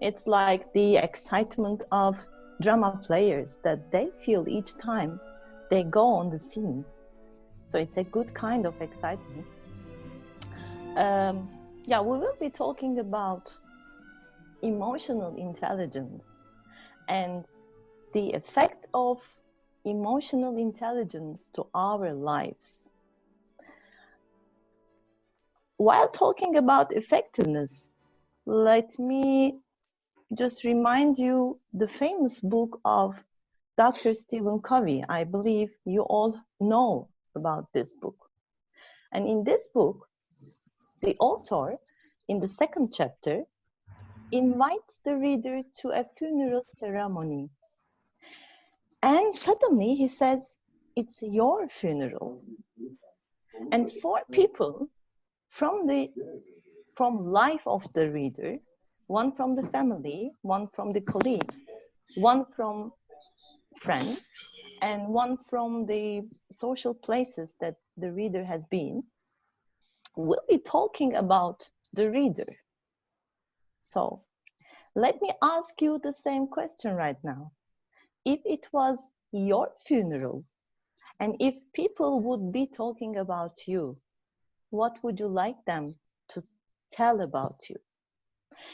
It's like the excitement of drama players that they feel each time they go on the scene. So it's a good kind of excitement. Yeah, we will be talking about emotional intelligence and the effect of emotional intelligence to our lives. While talking about effectiveness, let me just remind you the famous book of Dr. Stephen Covey. I believe you all know about this book. And in this book, the author, in the second chapter, invites the reader to a funeral ceremony. And suddenly he says, it's your funeral. And four people from life of the reader, one from the family, one from the colleagues, one from friends, and one from the social places that the reader has been, we'll be talking about the reader. So let me ask you the same question right now. If it was your funeral, and if people would be talking about you, what would you like them to tell about you?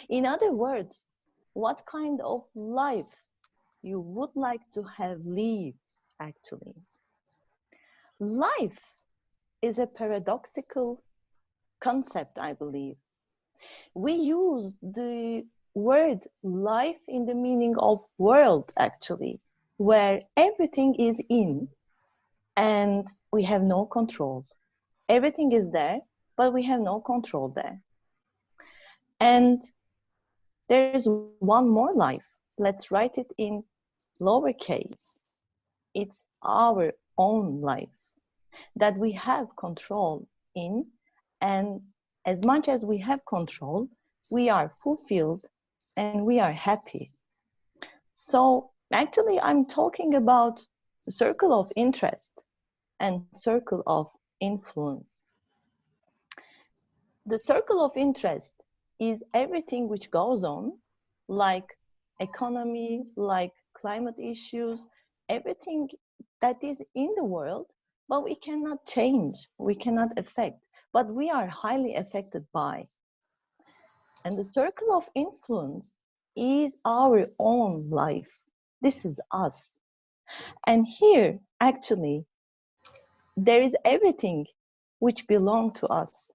In other words, what kind of life you would like to have lived, actually? Life is a paradoxical concept, I believe. We use the word life in the meaning of world, actually, where everything is in and we have no control. Everything is there, but we have no control there. And there is one more life. Let's write it in lowercase. It's our own life that we have control in, and as much as we have control, we are fulfilled and we are happy. So actually, I'm talking about the circle of interest and circle of influence. The circle of interest is everything which goes on, like economy, like climate issues, everything that is in the world, but we cannot change, we cannot affect, but we are highly affected by. And the circle of influence is our own life. This is us. And here, actually, there is everything which belongs to us.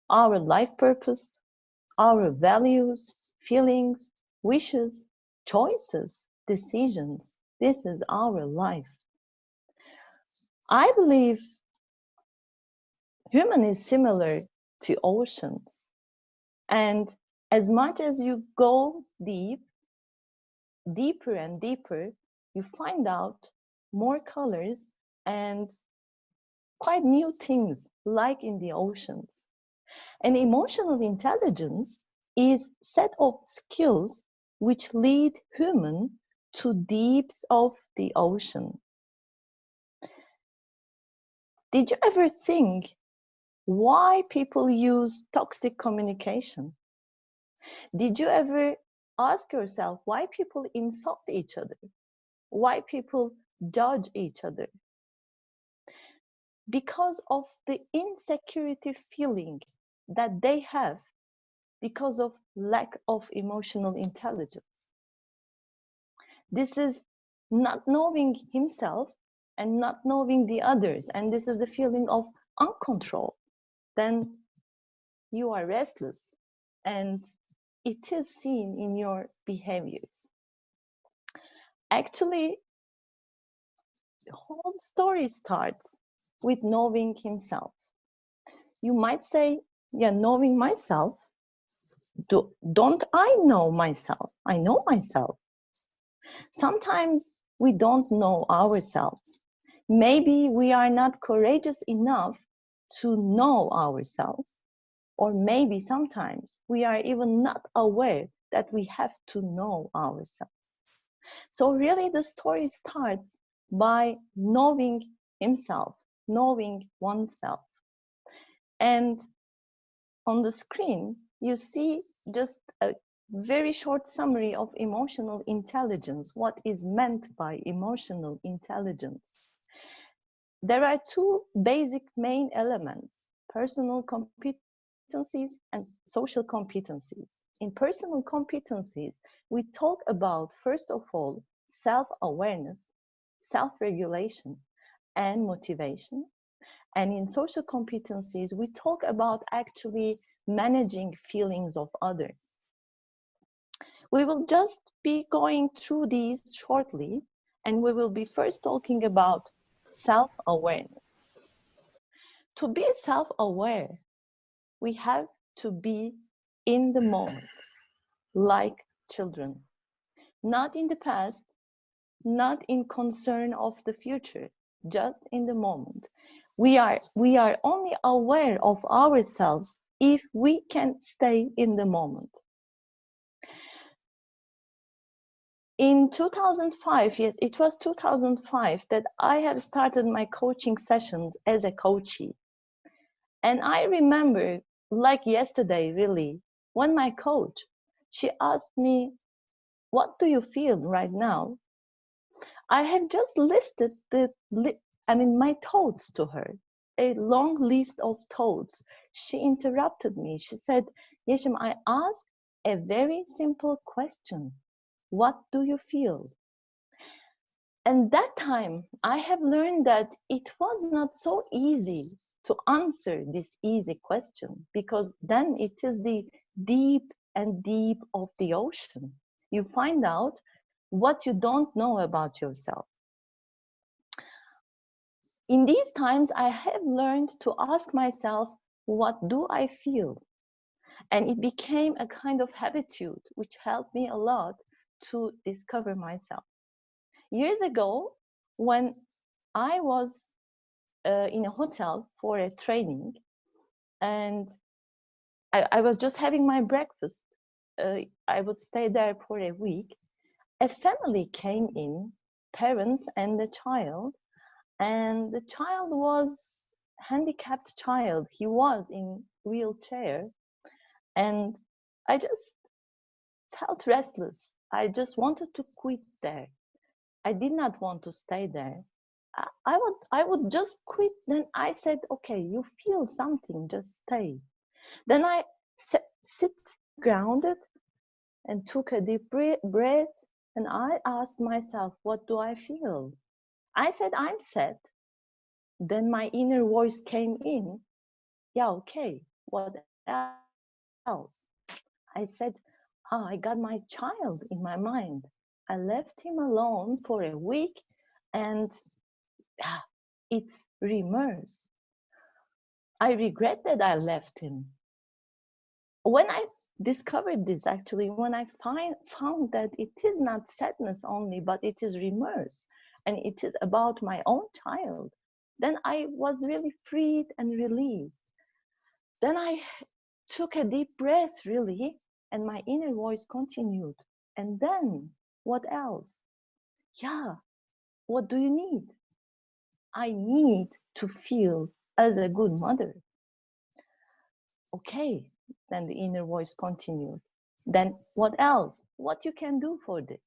Our life purpose, our values, feelings, wishes, choices, decisions. This is our life. I believe human is similar to oceans. And as much as you go deeper and deeper, you find out more colors and quite new things like in the oceans. And emotional intelligence is a set of skills which lead human to deeps of the ocean. Did you ever think why people use toxic communication? Did you ever ask yourself why people insult each other? Why people judge each other? Because of the insecurity feeling that they have because of lack of emotional intelligence. This is not knowing himself and not knowing the others, and this is the feeling of uncontrol. Then you are restless, and it is seen in your behaviors. Actually, the whole story starts with knowing himself. You might say, yeah, knowing myself, don't I know myself? I know myself. Sometimes we don't know ourselves. Maybe we are not courageous enough to know ourselves. or maybe sometimes we are even not aware that we have to know ourselves. So really the story starts by knowing himself, knowing oneself. And on the screen, you see just a very short summary of emotional intelligence, what is meant by emotional intelligence. There are two basic main elements: personal competencies and social competencies. In personal competencies, we talk about, first of all, self-awareness, self-regulation, and motivation. And in social competencies, we talk about actually managing feelings of others. We will just be going through these shortly, and we will be first talking about self-awareness. To be self-aware, we have to be in the moment, like children, not in the past, not in concern of the future, just in the moment. We are only aware of ourselves if we can stay in the moment. In 2005, yes, it was 2005 that I have started my coaching sessions as a coachee. And I remember, like yesterday, really, when my coach, she asked me, "What do you feel right now?" I have just listed my thoughts to her, a long list of thoughts. She interrupted me. She said, "Yesim, I asked a very simple question. What do you feel?" And that time, I have learned that it was not so easy to answer this easy question, because then it is the deep and deep of the ocean. You find out what you don't know about yourself. In these times, I have learned to ask myself, what do I feel? And it became a kind of habitude, which helped me a lot to discover myself. Years ago, when I was in a hotel for a training, and I was just having my breakfast. I would stay there for a week. A family came in, parents and the child, and the child was handicapped child. He was in wheelchair, and I just felt restless. I just wanted to quit there. I did not want to stay there. I would just quit. Then I said, "Okay, you feel something, just stay." Then I sit grounded and took a deep breath, and I asked myself, "What do I feel?" I said, "I'm sad." Then my inner voice came in. "Yeah, okay, what else?" I said, I got my child in my mind. I left him alone for a week, and it's remorse. I regret that I left him. When I discovered this, actually, when I found that it is not sadness only, but it is remorse, and it is about my own child, then I was really freed and released. Then I took a deep breath, really, and my inner voice continued. And then, what else? Yeah, what do you need? I need to feel as a good mother. Okay, then the inner voice continued. Then what else? What you can do for this?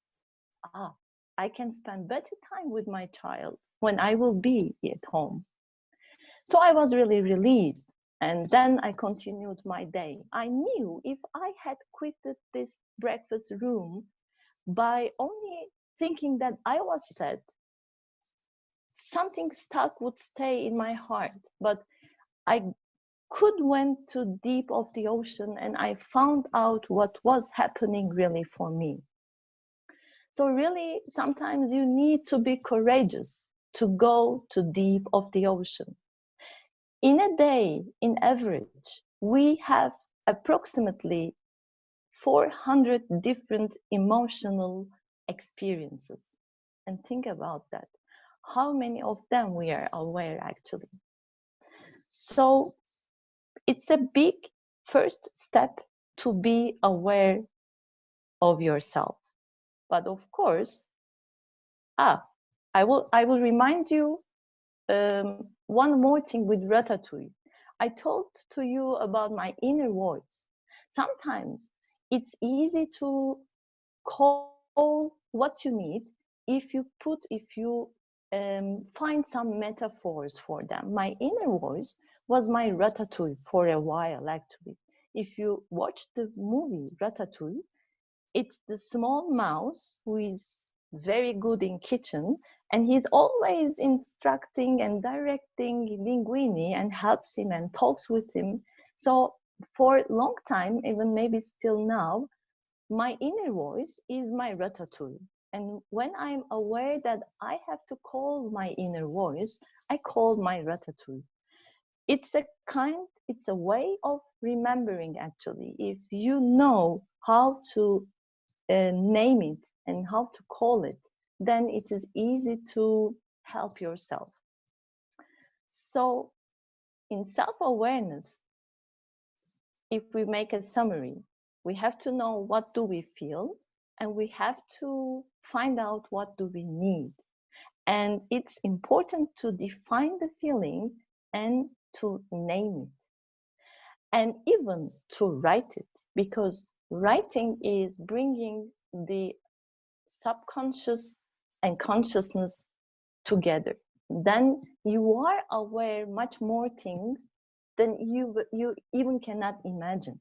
I can spend better time with my child when I will be at home. So I was really released. And then I continued my day. I knew if I had quitted this breakfast room by only thinking that I was sad, something stuck would stay in my heart. But I could went to deep of the ocean, and I found out what was happening really for me. So really, sometimes you need to be courageous to go to deep of the ocean. In a day, in average, we have approximately 400 different emotional experiences. And think about that. How many of them we are aware actually? So it's a big first step to be aware of yourself. But of course, I will remind you one more thing with ratatouille. I talked to you about my inner voice. Sometimes it's easy to call what you need if you find some metaphors for them. My inner voice was my ratatouille for a while, actually. If you watch the movie Ratatouille, it's the small mouse who is very good in kitchen, and he's always instructing and directing Linguini and helps him and talks with him. So for a long time, even maybe still now, my inner voice is my ratatouille. And when I'm aware that I have to call my inner voice, I call my ratatouille. It's a way of remembering, actually. If you know how to name it and how to call it, then it is easy to help yourself. So in self-awareness, if we make a summary, we have to know what do we feel, and we have to find out what do we need. And it's important to define the feeling and to name it, and even to write it, because writing is bringing the subconscious and consciousness together. Then you are aware much more things than you even cannot imagine.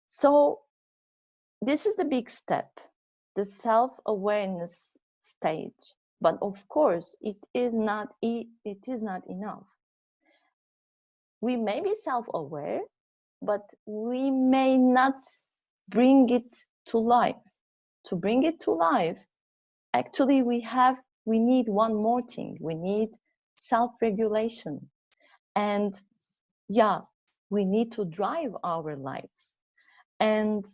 So this is the big step, the self-awareness stage. But of course, it is not enough. We may be self-aware, but we may not bring it to life. To bring it to life, actually, we need one more thing. We need self-regulation. And yeah, we need to drive our lives. And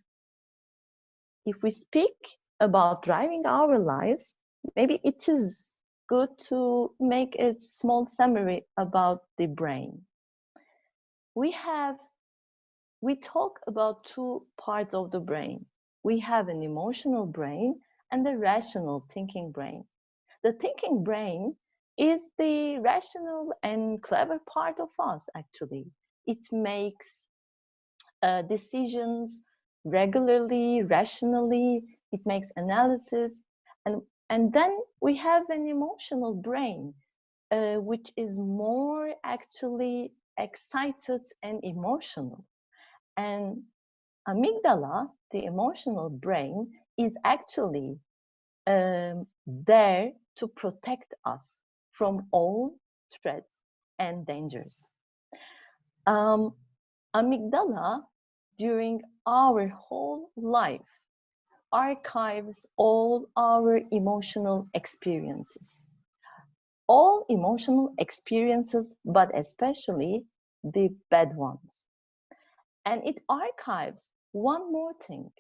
if we speak about driving our lives, maybe it is good to make a small summary about the brain. We talk about two parts of the brain. We have an emotional brain and a rational thinking brain. The thinking brain is the rational and clever part of us, actually. It makes decisions regularly, rationally, it makes analysis. And then we have an emotional brain, which is more actually excited and emotional. And amygdala, the emotional brain, is actually there to protect us from all threats and dangers. Amygdala, during our whole life, archives all our emotional experiences. All emotional experiences, but especially the bad ones. And it archives one more thing.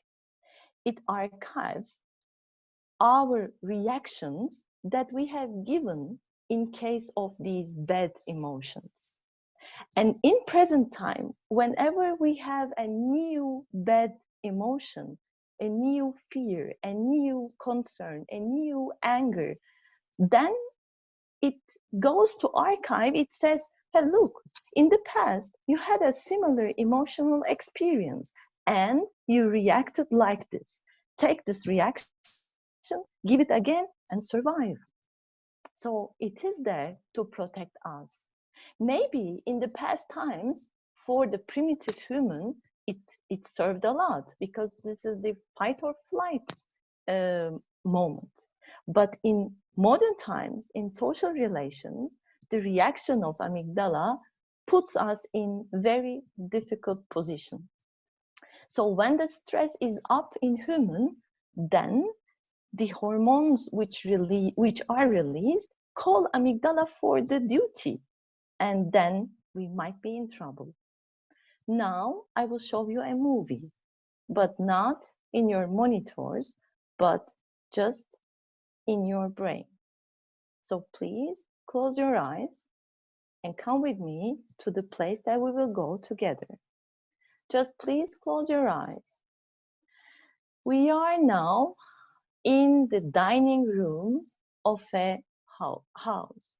It archives our reactions that we have given in case of these bad emotions. And in present time, whenever we have a new bad emotion, a new fear, a new concern, a new anger, then it goes to archive. It says, hey, look, in the past, you had a similar emotional experience and you reacted like this. Take this reaction, give it again, and survive. So it is there to protect us. Maybe in the past times, for the primitive human, it served a lot because this is the fight or flight moment. But in modern times, in social relations, the reaction of amygdala puts us in very difficult position. So when the stress is up in human, then the hormones which are released call amygdala for the duty, and then we might be in trouble. Now I will show you a movie, but not in your monitors, but just in your brain. So please close your eyes and come with me to the place that we will go together. Just please close your eyes. We are now in the dining room of a house.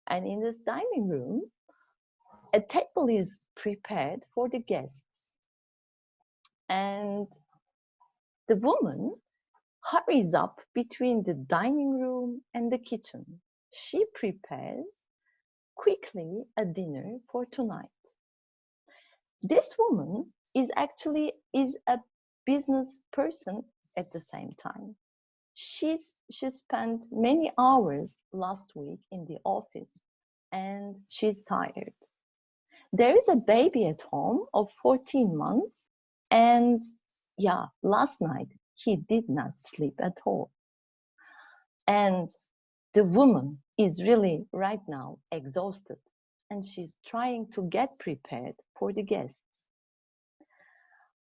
And in this dining room, a table is prepared for the guests. And the woman hurries up between the dining room and the kitchen. She prepares quickly a dinner for tonight. This woman is actually a business person at the same time. She spent many hours last week in the office and she's tired. There is a baby at home of 14 months and yeah, last night he did not sleep at all. And the woman is really right now exhausted and she's trying to get prepared for the guests.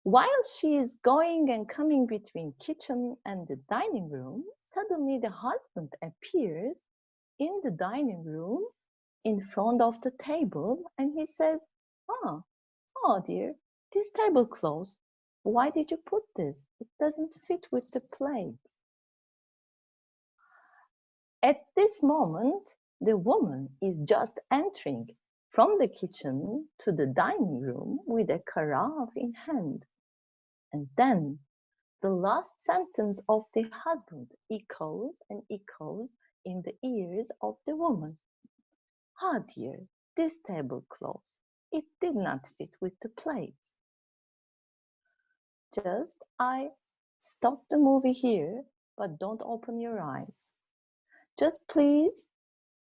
While she is going and coming between kitchen and the dining room, suddenly the husband appears in the dining room in front of the table and he says, oh dear, this tablecloth, why did you put this? It doesn't fit with the plates. At this moment, the woman is just entering from the kitchen to the dining room with a carafe in hand. And then the last sentence of the husband echoes and echoes in the ears of the woman. Ah, dear, this tablecloth, it did not fit with the plates. Just, I stop the movie here, but don't open your eyes. Just please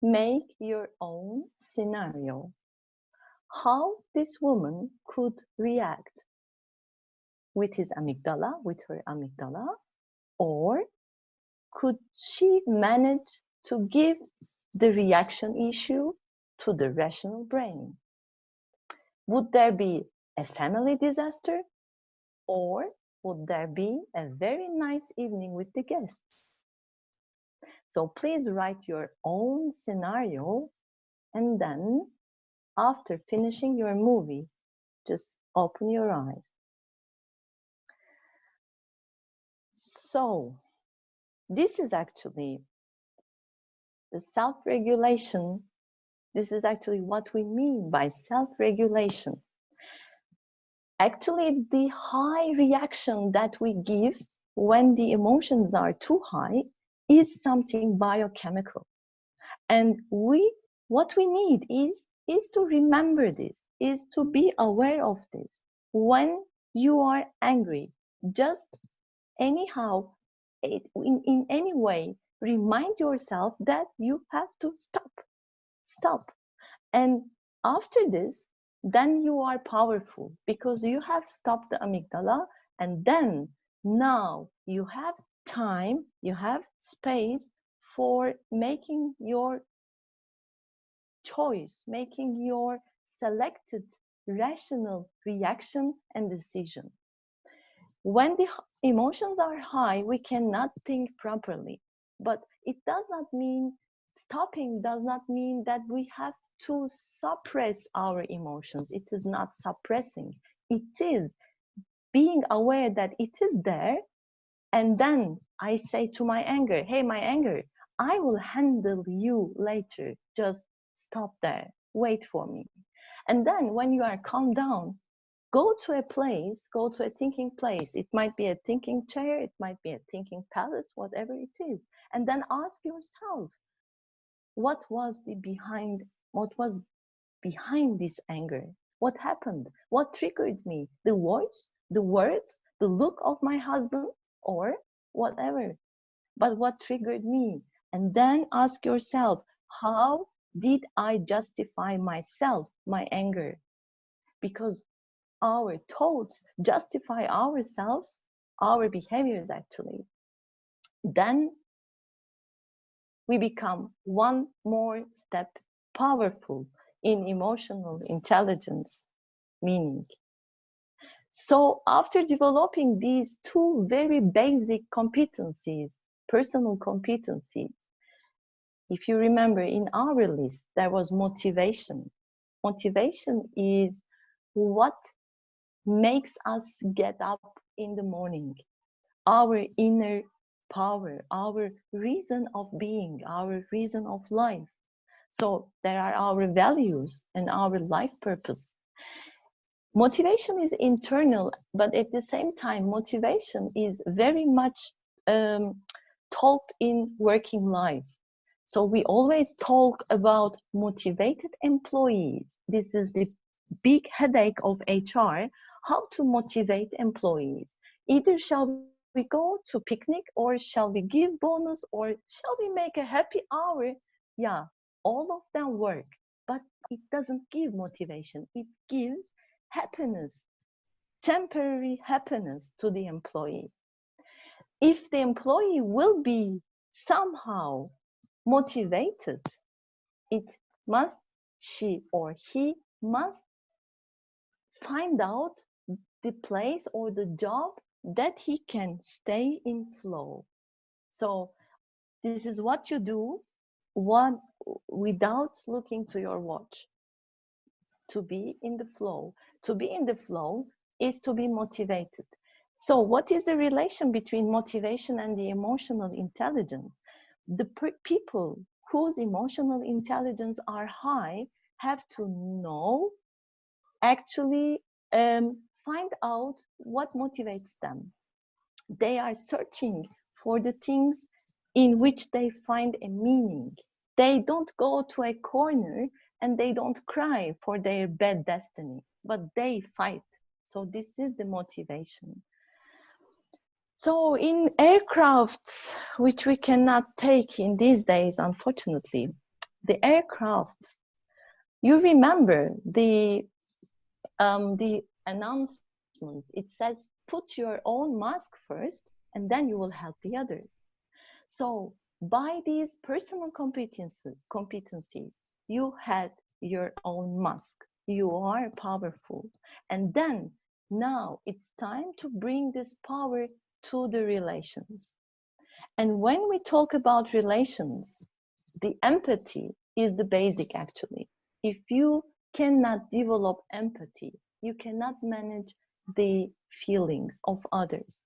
make your own scenario. How this woman could react with his amygdala, with her amygdala, or could she manage to give the reaction issue to the rational brain? Would there be a family disaster, or would there be a very nice evening with the guests? So please write your own scenario, and then after finishing your movie, just open your eyes. So this is actually the self-regulation. This is actually what we mean by self-regulation. Actually, the high reaction that we give when the emotions are too high is something biochemical. And what we need is to remember this, is to be aware of this. When you are angry, just anyhow, in any way, remind yourself that you have to stop. And after this, then you are powerful because you have stopped the amygdala, and then now you have time, you have space for making your choice, making your selected rational reaction and decision. When the emotions are high, we cannot think properly, but it does not mean stopping, does not mean that we have to suppress our emotions. It is not suppressing. It is being aware that it is there. And then I say to my anger, hey, my anger, I will handle you later. Just stop there. Wait for me. And then when you are calmed down, go to a place, go to a thinking place. It might be a thinking chair, it might be a thinking palace, whatever it is. And then ask yourself, what was behind this anger? What happened? What triggered me? The voice, the words, the look of my husband, or whatever. But what triggered me? And then ask yourself, how did I justify myself, my anger? Because our thoughts justify ourselves, our behaviors actually. Then we become one more step powerful in emotional intelligence, meaning. So after developing these two very basic competencies, personal competencies, if you remember in our list, there was motivation. Motivation is what makes us get up in the morning, our inner power, our reason of being, our reason of life. So there are our values and our life purpose. Motivation is internal, but at the same time, motivation is very much talked in working life. So we always talk about motivated employees. This is the big headache of HR, how to motivate employees. Either shall we go to picnic, or shall we give bonus, or shall we make a happy hour? Yeah, all of them work, but it doesn't give motivation. It gives happiness, temporary happiness to the employee. If the employee will be somehow motivated, it must, she or he must find out the place or the job that he can stay in flow. So this is what you do one without looking to your watch. To be in the flow. To be in the flow is to be motivated. So what is the relation between motivation and the emotional intelligence? The people whose emotional intelligence are high have to know, actually find out what motivates them. They are searching for the things in which they find a meaning. They don't go to a corner and they don't cry for their bad destiny, but they fight. So this is the motivation. So in aircrafts, which we cannot take in these days, unfortunately, the aircrafts, you remember the announcement. It says, put your own mask first, and then you will help the others. So by these personal competencies, you had your own mask. You are powerful. And then now it's time to bring this power to the relations. And when we talk about relations, the empathy is the basic actually. If you cannot develop empathy, you cannot manage the feelings of others.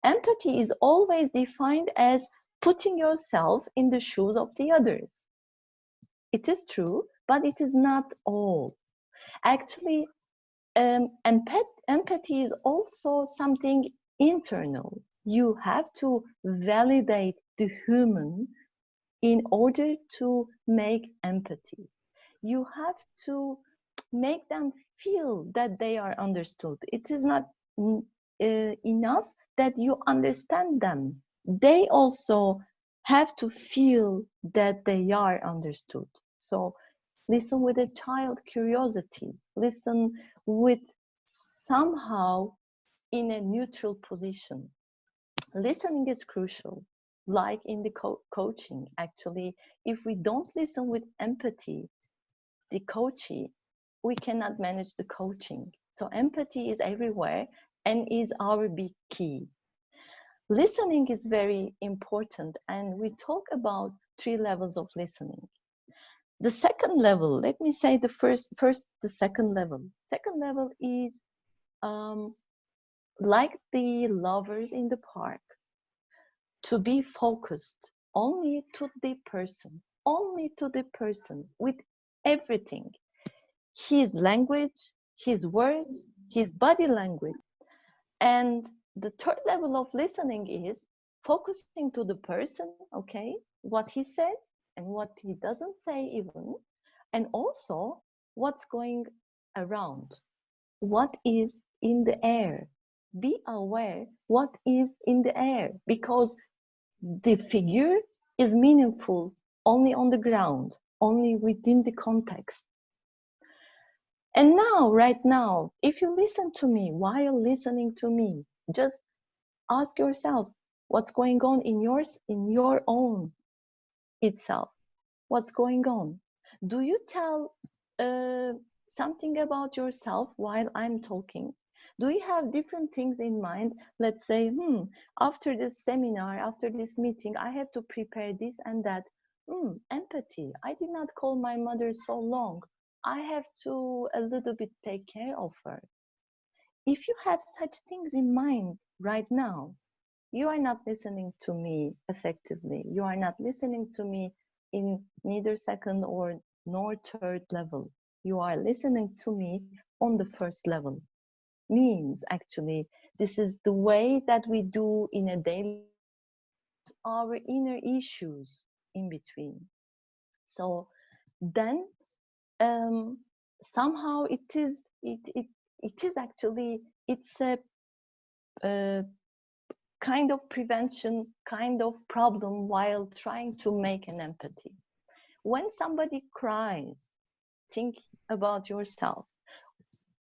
Empathy is always defined as putting yourself in the shoes of the others. It is true, but it is not all. Actually, empathy is also something internal. You have to validate the human in order to make empathy. You have to make them feel that they are understood. It is not enough that you understand them. They also have to feel that they are understood. So listen with a child curiosity. Listen with somehow in a neutral position. Listening is crucial. Like in the coaching, actually, if we don't listen with empathy, the coachee, we cannot manage the coaching. So empathy is everywhere and is our big key. Listening is very important, and we talk about 3 levels of listening. The second level, let me say the first, the second level. Second level is like the lovers in the park, to be focused only to the person with everything. His language, his words, his body language. And the third level of listening is focusing to the person, okay, what he says and what he doesn't say even, and also what's going around, what is in the air. Be aware what is in the air, because the figure is meaningful only on the ground, only within the context. And now, right now, if you listen to me, while listening to me, just ask yourself what's going on in your own itself. What's going on? Do you tell something about yourself while I'm talking? Do you have different things in mind? Let's say, after this seminar, after this meeting, I have to prepare this and that. Empathy. I did not call my mother so long. I have to a little bit take care of her. if you have such things in mind right now, you are not listening to me effectively. You are not listening to me in neither second or nor third level. You are listening to me on the first level. Means actually, this is the way that we do in a daily our inner issues in between. So then somehow it is actually it's a kind of prevention, kind of problem while trying to make an empathy. When somebody cries, think about yourself.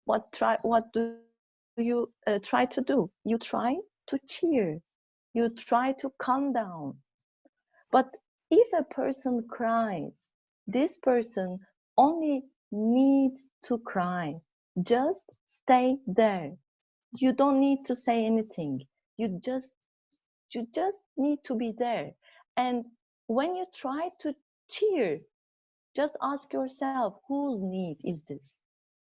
What do you try to do? You try to cheer. You try to calm down. But if a person cries, this person only needs to cry. Just stay there. You don't need to say anything. You just need to be there. And when you try to cheer, just ask yourself, whose need is this?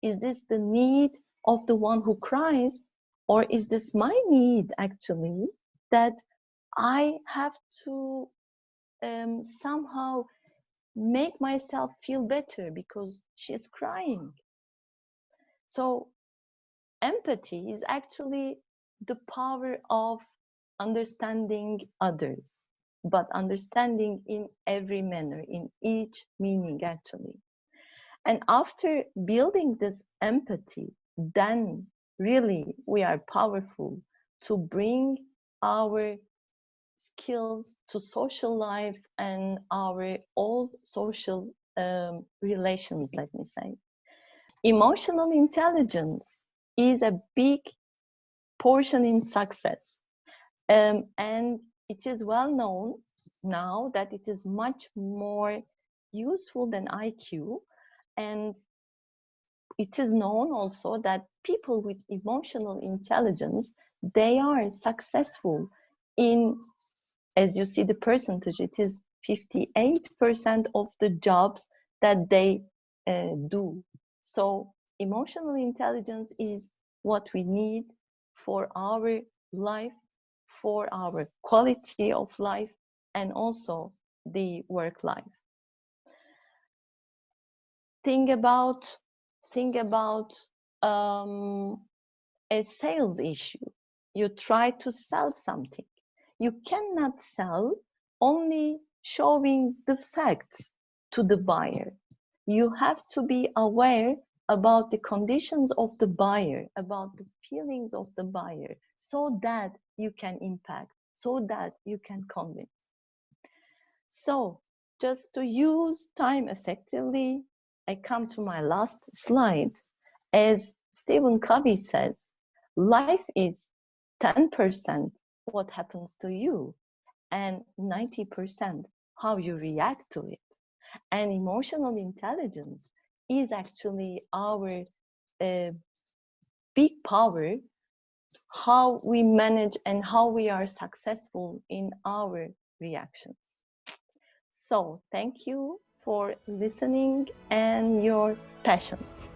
Is this the need of the one who cries? Or is this my need actually, that I have to somehow make myself feel better because she's crying? So empathy is actually the power of understanding others, but understanding in every manner, in each meaning actually. And after building this empathy, then really we are powerful to bring our skills to social life and our all social relations, let me say. Emotional intelligence is a big portion in success. And it is well known now that it is much more useful than IQ. And it is known also that people with emotional intelligence, they are successful in, as you see the percentage, it is 58% of the jobs that they do. So emotional intelligence is what we need for our life, for our quality of life, and also the work life. Think about a sales issue. You try to sell something. You cannot sell only showing the facts to the buyer. You have to be aware about the conditions of the buyer, about the feelings of the buyer, so that you can impact, so that you can convince. So just to use time effectively, I come to my last slide. As Stephen Covey says, life is 10% what happens to you and 90% how you react to it. And emotional intelligence is actually our big power, how we manage and how we are successful in our reactions. So thank you for listening and your patience.